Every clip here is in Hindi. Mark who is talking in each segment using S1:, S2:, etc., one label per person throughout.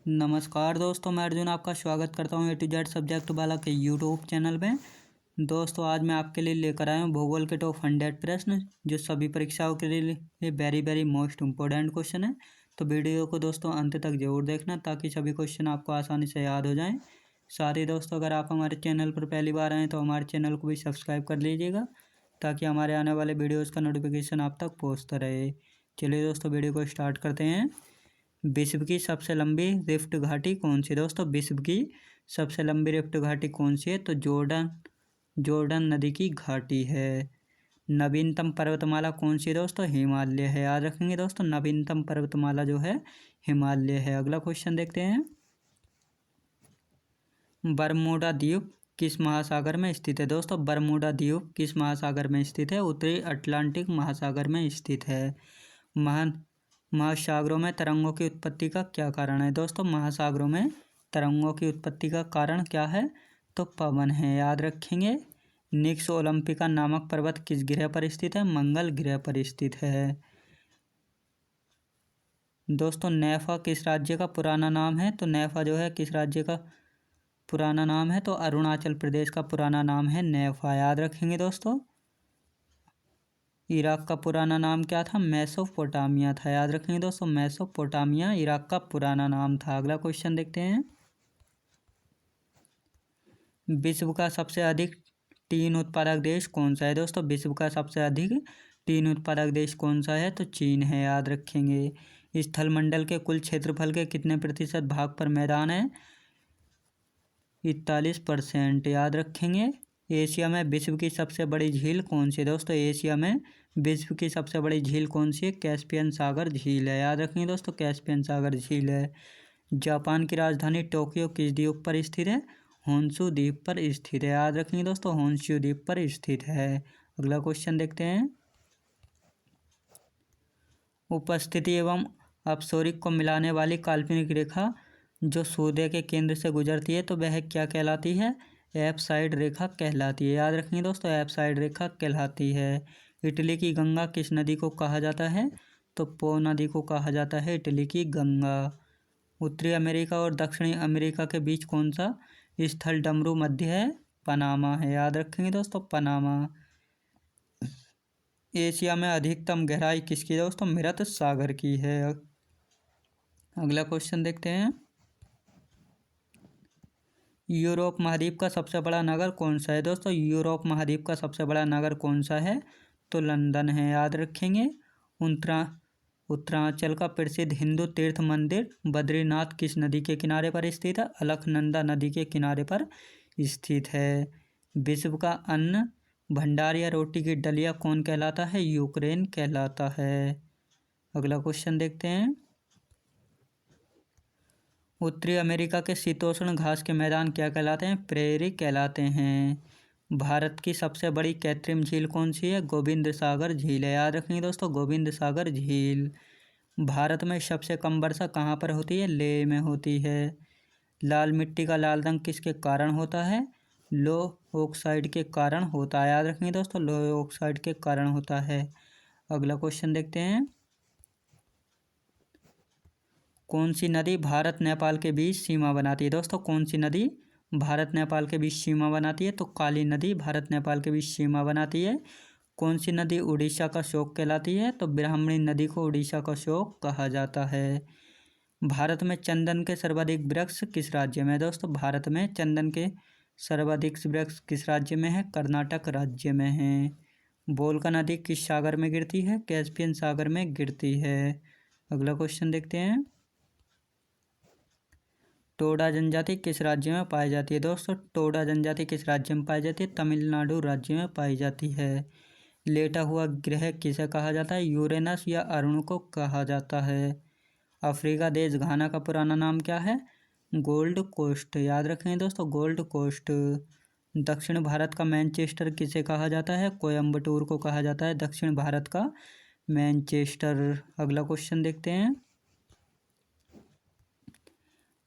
S1: नमस्कार दोस्तों, मैं अर्जुन आपका स्वागत करता हूँ A to Z सब्जेक्ट वाला के यूट्यूब चैनल में। दोस्तों आज मैं आपके लिए लेकर आया हूँ भूगोल के टॉप 100 प्रश्न जो सभी परीक्षाओं के लिए वेरी मोस्ट इम्पोर्टेंट क्वेश्चन है। तो वीडियो को दोस्तों अंत तक जरूर देखना ताकि सभी क्वेश्चन आपको आसानी से याद हो जाएं। साथ ही दोस्तों अगर आप हमारे चैनल पर पहली बार आएँ तो हमारे चैनल को भी सब्सक्राइब कर लीजिएगा ताकि हमारे आने वाले वीडियोज़ का नोटिफिकेशन आप तक पहुँचता रहे। चलिए दोस्तों वीडियो को स्टार्ट करते हैं। विश्व की सबसे लंबी रिफ्ट घाटी कौन सी? दोस्तों विश्व की सबसे लंबी रिफ्ट घाटी कौन सी है? तो जॉर्डन नदी की घाटी है। नवीनतम पर्वतमाला कौन सी है? दोस्तों हिमालय है। याद रखेंगे दोस्तों, नवीनतम पर्वतमाला जो है हिमालय है। अगला क्वेश्चन देखते हैं। बरमूडा द्वीप किस महासागर में स्थित है? दोस्तों बरमूडा द्वीप किस महासागर में स्थित है? उत्तरी अटलांटिक महासागर में स्थित है। महासागरों में तरंगों की उत्पत्ति का क्या कारण है? दोस्तों महासागरों में तरंगों की उत्पत्ति का कारण क्या है? तो पवन है। याद रखेंगे। निक्स ओलंपिका नामक पर्वत किस ग्रह पर स्थित है? मंगल ग्रह पर स्थित है। दोस्तों नेफा किस राज्य का पुराना नाम है? तो नेफा जो है किस राज्य का पुराना नाम है? तो अरुणाचल प्रदेश का पुराना नाम है नेफा। याद रखेंगे दोस्तों। इराक का पुराना नाम क्या था? मेसोपोटामिया था। याद रखेंगे दोस्तों, मेसोपोटामिया इराक का पुराना नाम था। अगला क्वेश्चन देखते हैं। विश्व का सबसे अधिक टीन उत्पादक देश कौन सा है? दोस्तों विश्व का सबसे अधिक टीन उत्पादक देश कौन सा है? तो चीन है। याद रखेंगे। स्थलमंडल के कुल क्षेत्रफल के कितने प्रतिशत भाग पर मैदान है? 41%। याद रखेंगे। एशिया में विश्व की सबसे बड़ी झील कौन सी है? दोस्तों एशिया में विश्व की सबसे बड़ी झील कौन सी है? कैस्पियन सागर झील है। याद रखेंगे दोस्तों, कैस्पियन सागर झील है। जापान की राजधानी टोक्यो किस द्वीप पर स्थित है? होन्शु द्वीप पर स्थित है। याद रखेंगे दोस्तों, होन्शु द्वीप पर स्थित है। अगला क्वेश्चन देखते हैं। उपस्थिति एवं अपसोरिक को मिलाने वाली काल्पनिक रेखा जो सूर्य के केंद्र से गुजरती है तो वह क्या कहलाती है? एफ साइड रेखा कहलाती है। याद रखेंगे दोस्तों, एफ साइड रेखा कहलाती है। इटली की गंगा किस नदी को कहा जाता है? तो पो नदी को कहा जाता है इटली की गंगा। उत्तरी अमेरिका और दक्षिणी अमेरिका के बीच कौन सा स्थल डमरू मध्य है? पनामा है। याद रखेंगे दोस्तों, पनामा। एशिया में अधिकतम गहराई किसकी है? दोस्तों मृत सागर की है। अगला क्वेश्चन देखते हैं। यूरोप महाद्वीप का सबसे बड़ा नगर कौन सा है? दोस्तों यूरोप महाद्वीप का सबसे बड़ा नगर कौन सा है? तो लंदन है। याद रखेंगे। उत्तरांचल का प्रसिद्ध हिंदू तीर्थ मंदिर बद्रीनाथ किस नदी के किनारे पर स्थित है? अलकनंदा नदी के किनारे पर स्थित है। विश्व का अन्न भंडार या रोटी की डलिया कौन कहलाता है? यूक्रेन कहलाता है। अगला क्वेश्चन देखते हैं। उत्तरी अमेरिका के शीतोष्ण घास के मैदान क्या कहलाते हैं? प्रेरी कहलाते हैं। भारत की सबसे बड़ी कृत्रिम झील कौन सी है? गोविंद सागर झील है। याद रखेंगे दोस्तों, गोविंद सागर झील। भारत में सबसे कम वर्षा कहाँ पर होती है? लेह में होती है। लाल मिट्टी का लाल रंग किसके कारण होता है? लोह ऑक्साइड के कारण होता है। याद रखेंगे दोस्तों, लोह ऑक्साइड के कारण होता है। अगला क्वेश्चन देखते हैं। कौन सी नदी भारत नेपाल के बीच सीमा बनाती है? दोस्तों कौन सी नदी भारत नेपाल के बीच सीमा बनाती है? तो काली नदी भारत नेपाल के बीच सीमा बनाती है। कौन सी नदी उड़ीसा का शोक कहलाती है? तो ब्राह्मणी नदी को उड़ीसा का शोक कहा जाता है। भारत में चंदन के सर्वाधिक वृक्ष किस राज्य में है? दोस्तों भारत में चंदन के सर्वाधिक वृक्ष किस राज्य में है? कर्नाटक राज्य में है। बोलका नदी किस सागर में गिरती है? कैस्पियन सागर में गिरती है। अगला क्वेश्चन देखते हैं। टोडा जनजाति किस राज्य में पाई जाती है? दोस्तों टोडा जनजाति किस राज्य में पाई जाती है? तमिलनाडु राज्य में पाई जाती है। लेटा हुआ ग्रह किसे कहा जाता है? यूरेनस या अरुण को कहा जाता है। अफ्रीका देश घाना का पुराना नाम क्या है? Gold Coast. याद रखेंगे दोस्तों, गोल्ड कोस्ट। दक्षिण भारत का मैनचेस्टर किसे कहा जाता है? कोयम्बटूर को कहा जाता है दक्षिण भारत का मैनचेस्टर। अगला क्वेश्चन देखते हैं।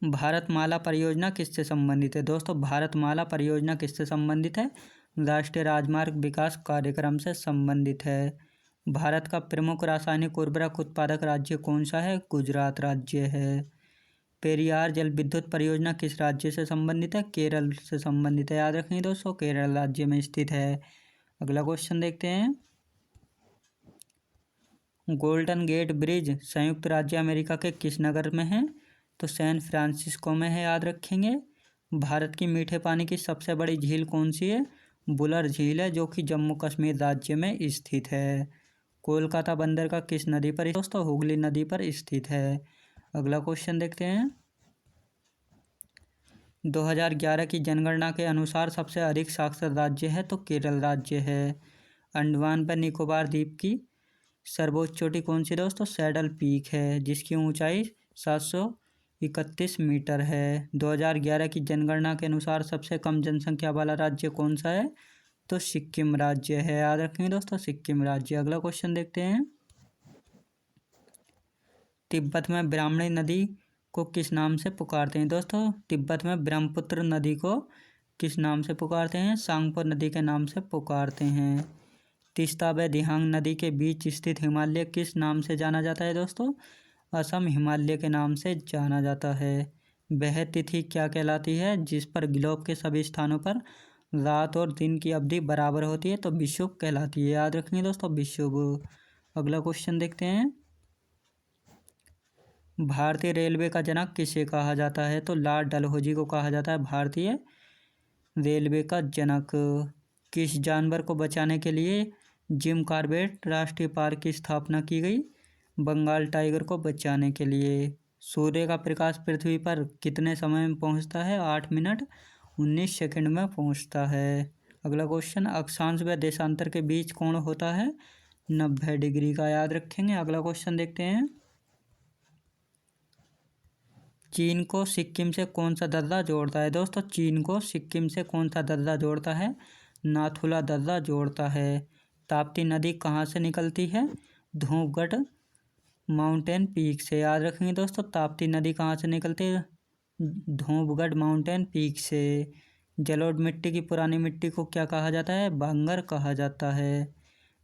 S1: भारतमाला परियोजना किससे संबंधित है? दोस्तों भारतमाला परियोजना किससे संबंधित है? राष्ट्रीय राजमार्ग विकास कार्यक्रम से संबंधित है। भारत का प्रमुख रासायनिक उर्वरक उत्पादक राज्य कौन सा है? गुजरात राज्य है। पेरियार जल विद्युत परियोजना किस राज्य से संबंधित है? केरल से संबंधित है। याद रखेंगे दोस्तों, केरल राज्य में स्थित है। अगला क्वेश्चन देखते हैं। गोल्डन गेट ब्रिज संयुक्त राज्य अमेरिका के किस नगर में है? तो सैन फ्रांसिस्को में है। याद रखेंगे। भारत की मीठे पानी की सबसे बड़ी झील कौन सी है? बुलर झील है, जो कि जम्मू कश्मीर राज्य में स्थित है। कोलकाता बंदरगाह किस नदी पर दोस्तों? हुगली नदी पर स्थित है। अगला क्वेश्चन देखते हैं। 2011 की जनगणना के अनुसार सबसे अधिक साक्षर राज्य है? तो केरल राज्य है। अंडमान पर निकोबार द्वीप की सर्वोच्च चोटी कौन सी दोस्तों? सैडल पीक है, जिसकी ऊंचाई 731 मीटर है। 2011 की जनगणना के अनुसार सबसे कम जनसंख्या वाला राज्य कौन सा है? तो सिक्किम राज्य है। याद रखेंगे दोस्तों, सिक्किम राज्य। अगला क्वेश्चन देखते हैं। तिब्बत में ब्राह्मणी नदी को किस नाम से पुकारते हैं दोस्तों? तिब्बत में ब्रह्मपुत्र नदी को किस नाम से पुकारते हैं? सांगपो नदी के नाम से पुकारते हैं। तीस्ता व दिहांग नदी के बीच स्थित हिमालय किस नाम से जाना जाता है दोस्तों? असम हिमालय के नाम से जाना जाता है। वह तिथि क्या कहलाती है जिस पर ग्लोब के सभी स्थानों पर रात और दिन की अवधि बराबर होती है? तो विषुव कहलाती है। याद रखेंगे दोस्तों, विषुव। अगला क्वेश्चन देखते हैं। भारतीय रेलवे का जनक किसे कहा जाता है? तो लॉर्ड डलहौजी को कहा जाता है भारतीय रेलवे का जनक। किस जानवर को बचाने के लिए जिम कॉर्बेट राष्ट्रीय पार्क की स्थापना की गई? बंगाल टाइगर को बचाने के लिए। सूर्य का प्रकाश पृथ्वी पर कितने समय में पहुंचता है? 8 मिनट 19 सेकंड में पहुंचता है। अगला क्वेश्चन। अक्षांश व देशांतर के बीच कोण होता है 90 डिग्री का। याद रखेंगे। अगला क्वेश्चन देखते हैं। चीन को सिक्किम से कौन सा दर्रा जोड़ता है दोस्तों? चीन को सिक्किम से कौन सा दर्रा जोड़ता है? नाथुला दर्रा जोड़ता है। ताप्ती नदी कहाँ से निकलती है? धूपगढ़ माउंटेन पीक से। याद रखेंगे दोस्तों, ताप्ती नदी कहाँ से निकलती है? धूपगढ़ माउंटेन पीक से। जलोढ़ मिट्टी की पुरानी मिट्टी को क्या कहा जाता है? बांगर कहा जाता है।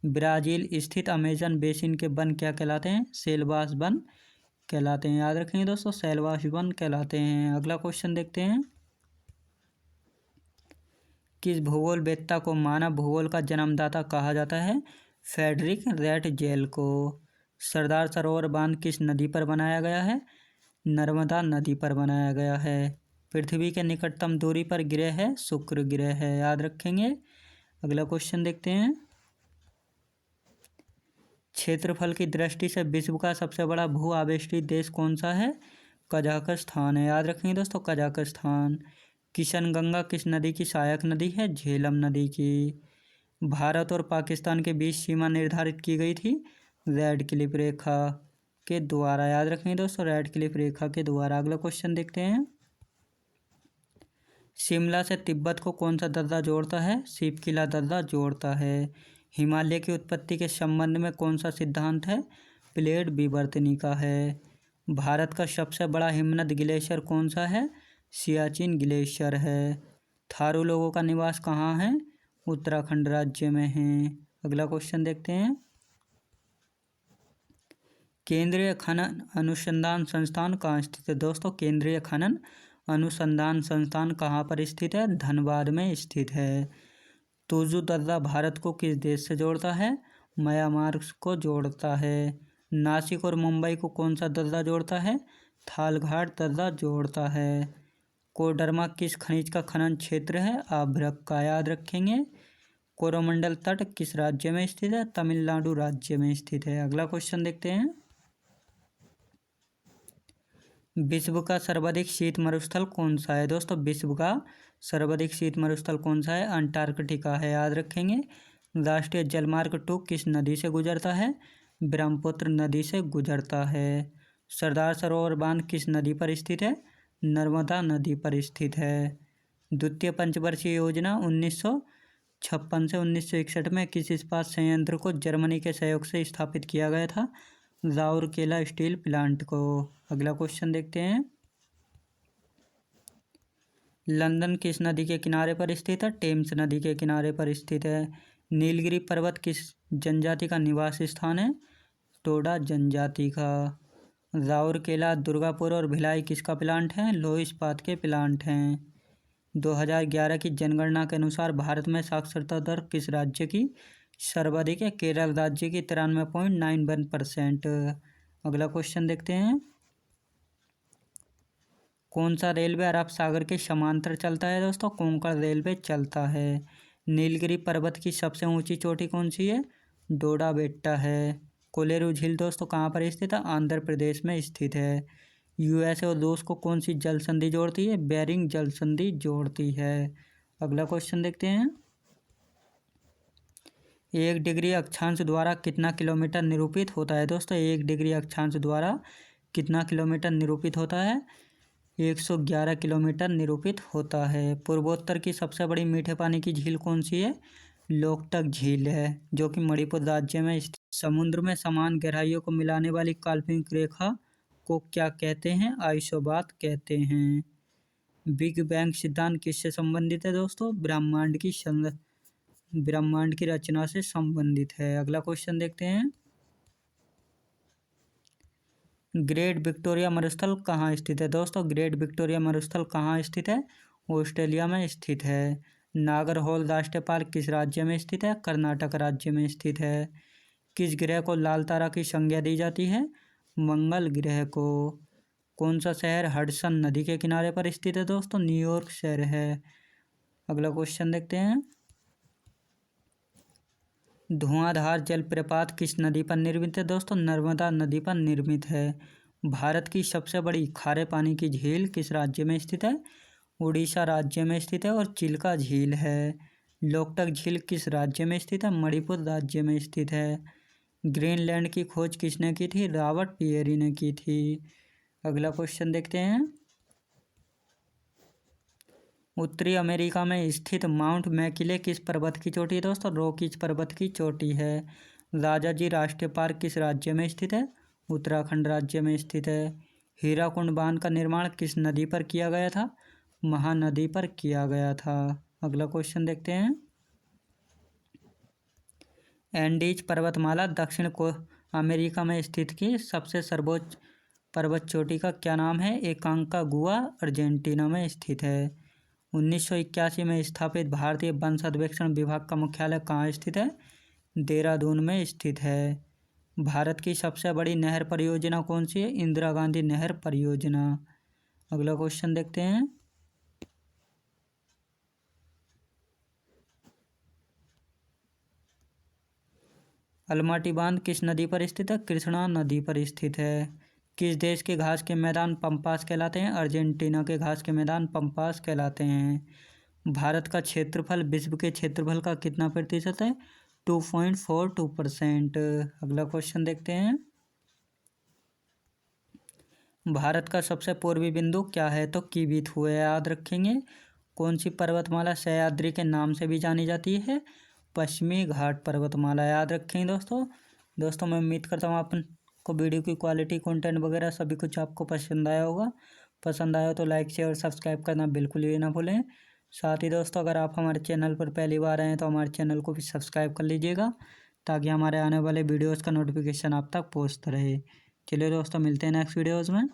S1: ब्राज़ील स्थित अमेजन बेसिन के वन क्या कहलाते हैं? सेलवास वन कहलाते हैं। याद रखेंगे दोस्तों, सेलवास वन कहलाते हैं। अगला क्वेश्चन देखते हैं। किस भूगोलवेत्ता को मानव भूगोल का जन्मदाता कहा जाता है? फ्रेडरिक रैटजेल को। सरदार सरोवर बांध किस नदी पर बनाया गया है? नर्मदा नदी पर बनाया गया है। पृथ्वी के निकटतम दूरी पर ग्रह है? शुक्र ग्रह है। याद रखेंगे। अगला क्वेश्चन देखते हैं। क्षेत्रफल की दृष्टि से विश्व का सबसे बड़ा भू आवेष्टित देश कौन सा है? कजाकिस्तान है। याद रखेंगे दोस्तों, कजाकिस्तान। किशनगंगा किस नदी की सहायक नदी है? झेलम नदी की। भारत और पाकिस्तान के बीच सीमा निर्धारित की गई थी रेड क्लिफ रेखा के द्वारा। याद रखेंगे दोस्तों, रेड क्लिफ रेखा के द्वारा। अगला क्वेश्चन देखते हैं। शिमला से तिब्बत को कौन सा दर्रा जोड़ता है? शिवकिला दर्रा जोड़ता है। हिमालय की उत्पत्ति के संबंध में कौन सा सिद्धांत है? प्लेट विवर्तनी का है। भारत का सबसे बड़ा हिमनद ग्लेशियर कौन सा है? सियाचिन ग्लेशियर है। थारू लोगों का निवास कहाँ है? उत्तराखंड राज्य में है। अगला क्वेश्चन देखते हैं। केंद्रीय खनन अनुसंधान संस्थान कहाँ स्थित है दोस्तों? केंद्रीय खनन अनुसंधान संस्थान कहाँ पर स्थित है? धनबाद में स्थित है। तुजू दर्रा भारत को किस देश से जोड़ता है? म्यांमार को जोड़ता है। नासिक और मुंबई को कौन सा दर्रा जोड़ता है? थालघाट दर्रा जोड़ता है। कोडरमा किस खनिज का खनन क्षेत्र है? अभ्रक का। याद रखेंगे। कोरोमंडल तट किस राज्य में स्थित है? तमिलनाडु राज्य में स्थित है। अगला क्वेश्चन देखते हैं। विश्व का सर्वाधिक शीत मरुस्थल कौन सा है दोस्तों? विश्व का सर्वाधिक शीत मरुस्थल कौन सा है? अंटार्कटिका है। याद रखेंगे। राष्ट्रीय जलमार्ग 2 किस नदी से गुजरता है? ब्रह्मपुत्र नदी से गुजरता है। सरदार सरोवर बांध किस नदी पर स्थित है? नर्मदा नदी पर स्थित है। द्वितीय पंचवर्षीय योजना 1956 से 1961 में किस इस्पात संयंत्र को जर्मनी के सहयोग से स्थापित किया गया था? राउरकेला स्टील प्लांट को। अगला क्वेश्चन देखते हैं। लंदन किस नदी के किनारे पर स्थित है? टेम्स नदी के किनारे पर स्थित है। नीलगिरी पर्वत किस जनजाति का निवास स्थान है? टोडा जनजाति का। राउरकेला, दुर्गापुर और भिलाई किसका प्लांट है? लोह इस्पात के प्लांट हैं। 2011 की जनगणना के अनुसार भारत में साक्षरता दर किस राज्य की सर्वाधिक है? केरल राज्य की 93.91%। अगला क्वेश्चन देखते हैं। कौन सा रेलवे अरब सागर के समांतर चलता है दोस्तों? कोंकण रेलवे चलता है। नीलगिरी पर्वत की सबसे ऊंची चोटी कौन सी है? डोडा बेट्टा है। कोलेरू झील दोस्तों कहाँ पर स्थित है? आंध्र प्रदेश में स्थित है। यूएसए और रूस को कौन सी जल संधि जोड़ती है? बेरिंग जल संधि जोड़ती है। अगला क्वेश्चन देखते हैं। 1 डिग्री अक्षांश द्वारा कितना किलोमीटर निरूपित होता है दोस्तों? 1 डिग्री अक्षांश द्वारा कितना किलोमीटर निरूपित होता है? 111 किलोमीटर निरूपित होता है। पूर्वोत्तर की सबसे बड़ी मीठे पानी की झील कौन सी है? लोकटक झील है, जो कि मणिपुर राज्य में स्थित। समुद्र में समान गहराइयों को मिलाने वाली काल्पनिक रेखा को क्या कहते हैं? आइसोबात कहते हैं। बिग बैंग सिद्धांत किससे संबंधित है दोस्तों? ब्रह्मांड की रचना से संबंधित है। अगला क्वेश्चन देखते हैं। ग्रेट विक्टोरिया मरुस्थल कहाँ स्थित है दोस्तों? ग्रेट विक्टोरिया मरुस्थल कहाँ स्थित है? ऑस्ट्रेलिया में स्थित है। नागरहोल राष्ट्रीय पार्क किस राज्य में स्थित है? कर्नाटक राज्य में स्थित है। किस ग्रह को लाल तारा की संज्ञा दी जाती है? मंगल ग्रह को। कौन सा शहर हडसन नदी के किनारे पर स्थित है दोस्तों? न्यूयॉर्क शहर है। अगला क्वेश्चन देखते हैं। धुआंधार जलप्रपात किस नदी पर निर्मित है दोस्तों? नर्मदा नदी पर निर्मित है। भारत की सबसे बड़ी खारे पानी की झील किस राज्य में स्थित है? उड़ीसा राज्य में स्थित है और चिल्का झील है। लोकटक झील किस राज्य में स्थित है? मणिपुर राज्य में स्थित है। ग्रीनलैंड की खोज किसने की थी? रॉबर्ट पियरी ने की थी। अगला क्वेश्चन देखते हैं। उत्तरी अमेरिका में स्थित माउंट मैकिले किस पर्वत की चोटी है दोस्तों? रॉकीज पर्वत की चोटी है। राजाजी राष्ट्रीय पार्क किस राज्य में स्थित है? उत्तराखंड राज्य में स्थित है। हीराकुंड बांध का निर्माण किस नदी पर किया गया था? महानदी पर किया गया था। अगला क्वेश्चन देखते हैं। एंडीज पर्वतमाला दक्षिण को अमेरिका में स्थित की सबसे सर्वोच्च पर्वत चोटी का क्या नाम है? एकांकागुआ अर्जेंटीना में स्थित है। 1981 में स्थापित भारतीय वन सर्वेक्षण विभाग का मुख्यालय कहाँ स्थित है? देहरादून में स्थित है। भारत की सबसे बड़ी नहर परियोजना कौन सी है? इंदिरा गांधी नहर परियोजना। अगला क्वेश्चन देखते हैं। अलमाटी बांध किस नदी पर स्थित है? कृष्णा नदी पर स्थित है। किस देश के घास के मैदान पम्पास कहलाते हैं? अर्जेंटीना के घास के मैदान पम्पास कहलाते हैं। भारत का क्षेत्रफल विश्व के क्षेत्रफल का कितना प्रतिशत है? 2.42%। अगला क्वेश्चन देखते हैं। भारत का सबसे पूर्वी बिंदु क्या है? तो किबिथु है, याद रखेंगे। कौन सी पर्वतमाला सह्याद्री के नाम से भी जानी जाती है? पश्चिमी घाट पर्वतमाला, याद रखेंगे दोस्तों मैं उम्मीद करता हूँ आपको वीडियो की क्वालिटी, कंटेंट वगैरह सभी कुछ आपको पसंद आया होगा। पसंद आया तो लाइक शेयर और सब्सक्राइब करना बिल्कुल भी ना भूलें। साथ ही दोस्तों अगर आप हमारे चैनल पर पहली बार आए हैं तो हमारे चैनल को भी सब्सक्राइब कर लीजिएगा, ताकि हमारे आने वाले वीडियोज़ का नोटिफिकेशन आप तक पहुँचता रहे। चलिए दोस्तों, मिलते हैं नेक्स्ट वीडियोज़ में।